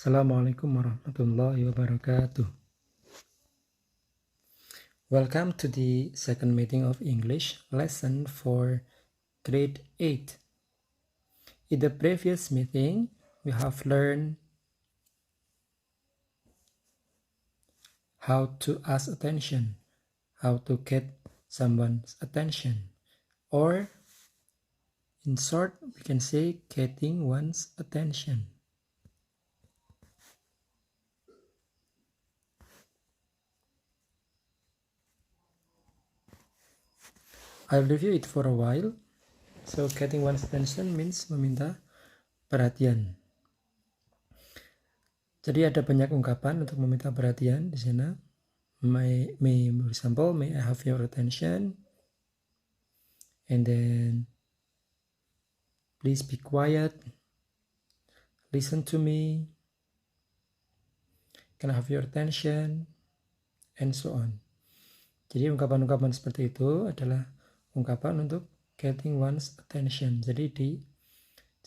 Assalamualaikum warahmatullahi wabarakatuh. Welcome to the second meeting of English lesson for grade 8. In the previous meeting, we have learned how to ask attention, how to get someone's attention, or in short, we can say getting one's attention. I'll review it for a while. So getting one's attention means meminta perhatian. Jadi ada banyak ungkapan untuk meminta perhatian di sana. May, for example, may I have your attention? And then, please be quiet. Listen to me. Can I have your attention? And so on. Jadi ungkapan-ungkapan seperti itu adalah ungkapan untuk getting one's attention. Jadi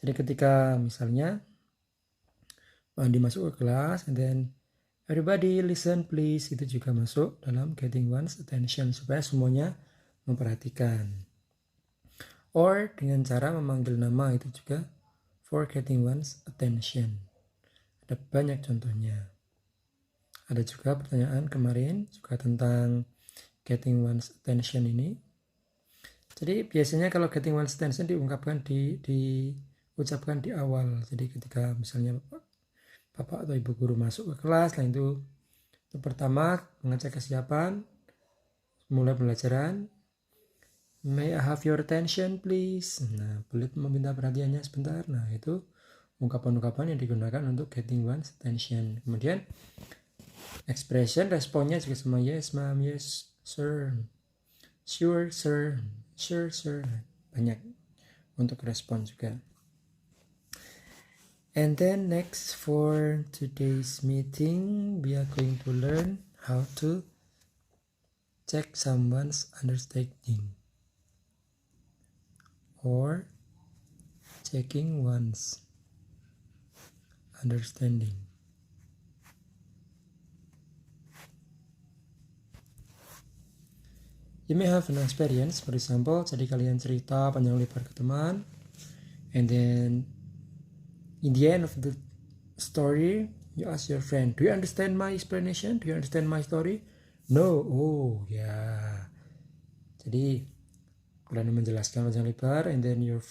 ketika misalnya Andi masuk ke kelas, and then everybody listen please, itu juga masuk dalam getting one's attention supaya semuanya memperhatikan. Or dengan cara memanggil nama, itu juga for getting one's attention. Ada banyak contohnya. Ada juga pertanyaan kemarin juga tentang getting one's attention ini. Jadi biasanya kalau getting one's attention diungkapkan diucapkan di awal. Jadi ketika misalnya Bapak atau Ibu guru masuk ke kelas, lain itu pertama mengecek kesiapan, mulai pembelajaran. May I have your attention please? Nah, boleh meminta perhatiannya sebentar. Nah, itu ungkapan-ungkapan yang digunakan untuk getting one's attention. Kemudian expression, responnya juga sama yes ma'am, yes sir, sure sir, sure sir. Banyak untuk respon juga. And then next for today's meeting, we are going to learn how to check someone's understanding or checking one's understanding. You may have an experience, for example, jadi kalian cerita panjang lebar ke teman, and then in the end of the story, you ask your friend, do you understand my explanation? Do you understand my story? No. Oh, yeah. Jadi kalian menjelaskan panjang lebar, and then you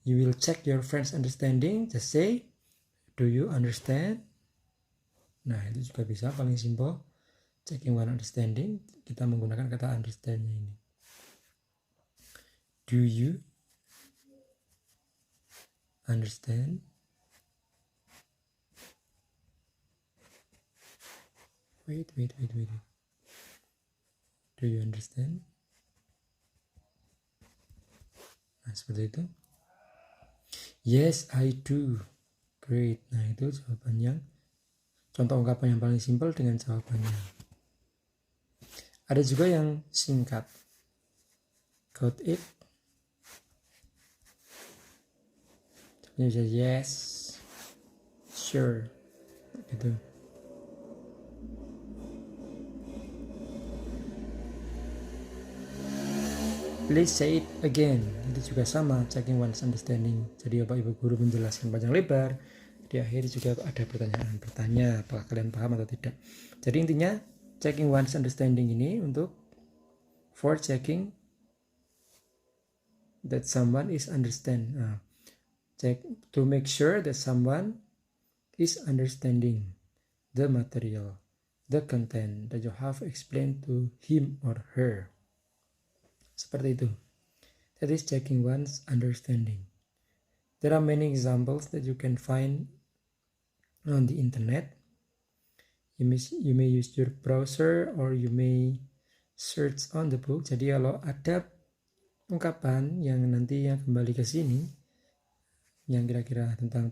will check your friend's understanding. Just say, do you understand? Nah, itu juga bisa, paling simple. Checking one understanding, kita menggunakan kata understand-nya ini. Do you understand? Wait. Do you understand? Nah, seperti itu. Yes, I do. Great. Nah, itu jawabannya. Contoh ungkapan yang paling simpel dengan jawabannya. Ada juga yang singkat. Got it? Bisa yes, sure, gitu. Please say it again. Itu juga sama, checking one's understanding. Jadi Bapak Ibu guru menjelaskan panjang lebar. Di akhir juga ada pertanyaan. Bertanya apakah kalian paham atau tidak. Jadi intinya checking one's understanding ini untuk for checking that someone is understand. Check to make sure that someone is understanding the material, the content that you have explained to him or her. Seperti itu. That is checking one's understanding. There are many examples that you can find on the internet. You may use your browser or you may search on the book. Jadi kalau ada ungkapan yang nantinya kembali ke sini, yang kira-kira tentang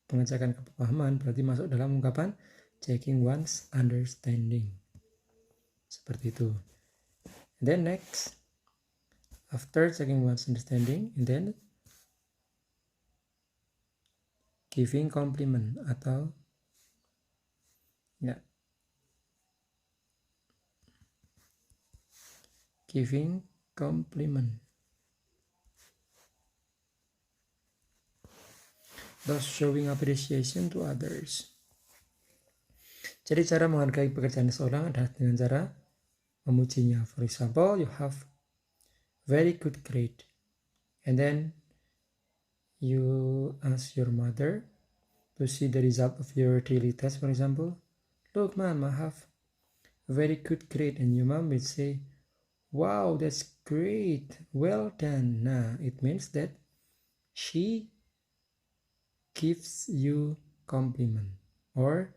pengecekan kepahaman, berarti masuk dalam ungkapan checking one's understanding. Seperti itu. And then next, after checking one's understanding, and then giving compliment atau ya giving compliment. Thus showing appreciation to others. Jadi cara menghargai pekerjaan seseorang adalah dengan cara memujinya. For example, you have very good grade, and then you ask your mother to see the result of your daily test. For example, look, mom, I have a very good grade, and your mom will say, wow, that's great, well done. Nah, it means that she gives you compliment or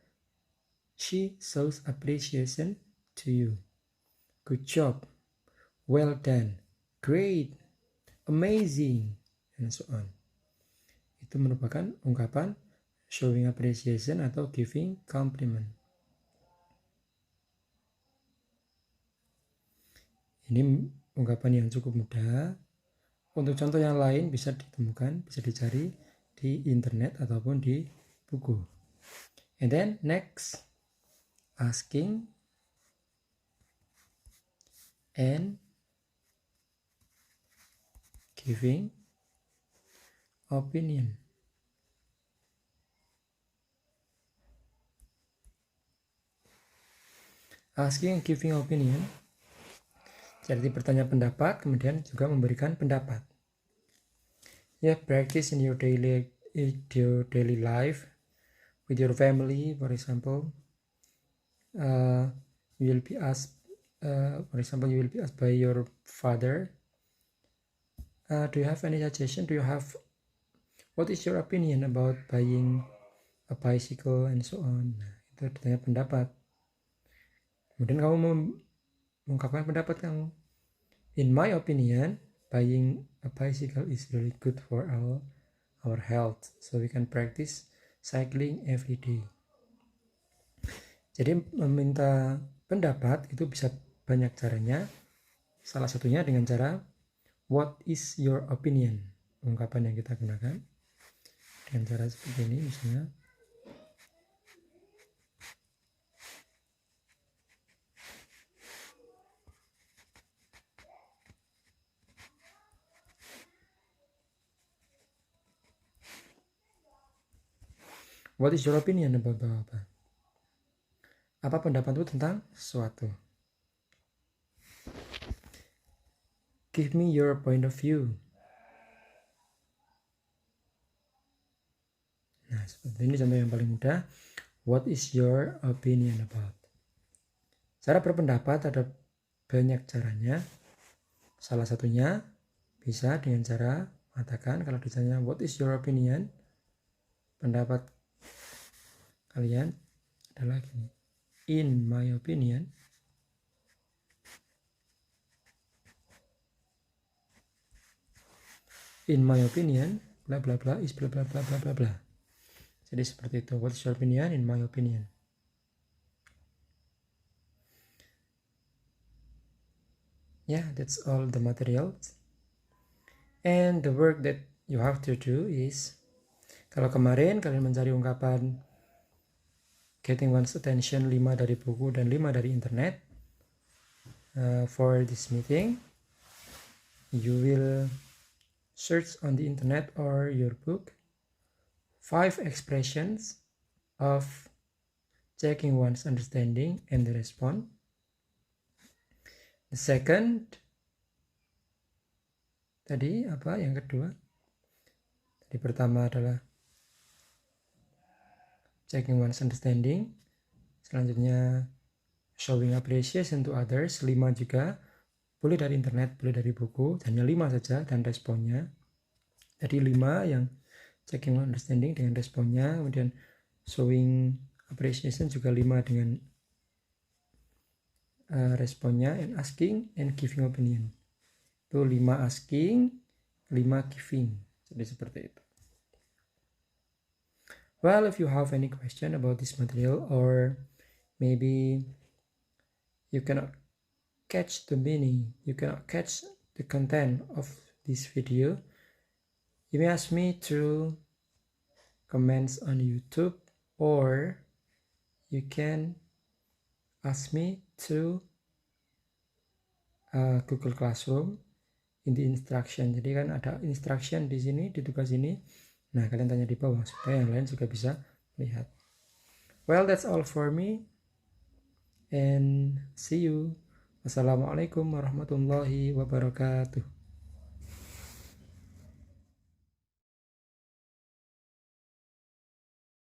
she shows appreciation to you. Good job, well done, great, amazing, and so on. Itu merupakan ungkapan showing appreciation atau giving compliment. Ini ungkapan yang cukup mudah. Untuk contoh yang lain bisa ditemukan, bisa dicari di internet ataupun di buku. And then next, asking and giving opinion. Asking and giving opinion, jadi bertanya pendapat, kemudian juga memberikan pendapat. Ya, practice in your daily life with your family. For example, you will be asked by your father, do you have any suggestion? What is your opinion about buying a bicycle and so on? Nah, itu ditanya pendapat. Kemudian kamu mengungkapkan pendapat kamu. In my opinion, buying a bicycle is really good for our health, so we can practice cycling every day. Jadi meminta pendapat itu bisa banyak caranya. Salah satunya dengan cara what is your opinion, ungkapan yang kita gunakan dengan cara seperti ini misalnya. What is your opinion about apa? Apa pendapatmu tentang sesuatu? Give me your point of view. Nah, seperti ini contoh yang paling mudah. What is your opinion about? Cara berpendapat ada banyak caranya. Salah satunya bisa dengan cara mengatakan kalau ditanya what is your opinion, pendapat kalian adalah gini. In my opinion, bla bla bla is bla bla bla bla bla bla. Jadi seperti itu. What is your opinion? In my opinion. Yeah, that's all the materials. And the work that you have to do is, kalau kemarin kalian mencari ungkapan getting one's attention 5 dari buku dan 5 dari internet, for this meeting you will search on the internet or your book 5 expressions of checking one's understanding and the response. The second, tadi apa yang kedua? Tadi pertama adalah checking one's understanding. Selanjutnya showing appreciation to others. 5 juga. Boleh dari internet, boleh dari buku. Hanya 5 saja dan responnya. Jadi 5 yang checking one's understanding dengan responnya. Kemudian showing appreciation juga 5 dengan responnya. And asking and giving opinion. Itu 5 asking, 5 giving. Jadi seperti itu. Well, if you have any question about this material, or maybe you cannot catch the meaning, you cannot catch the content of this video, you may ask me through comments on YouTube, or you can ask me to Google Classroom in the instruction. Jadi kan ada instruction di sini, di tugas ini. Nah, kalian tanya di bawah supaya yang lain juga bisa lihat. Well, that's all for me, and see you. Wassalamualaikum warahmatullahi wabarakatuh.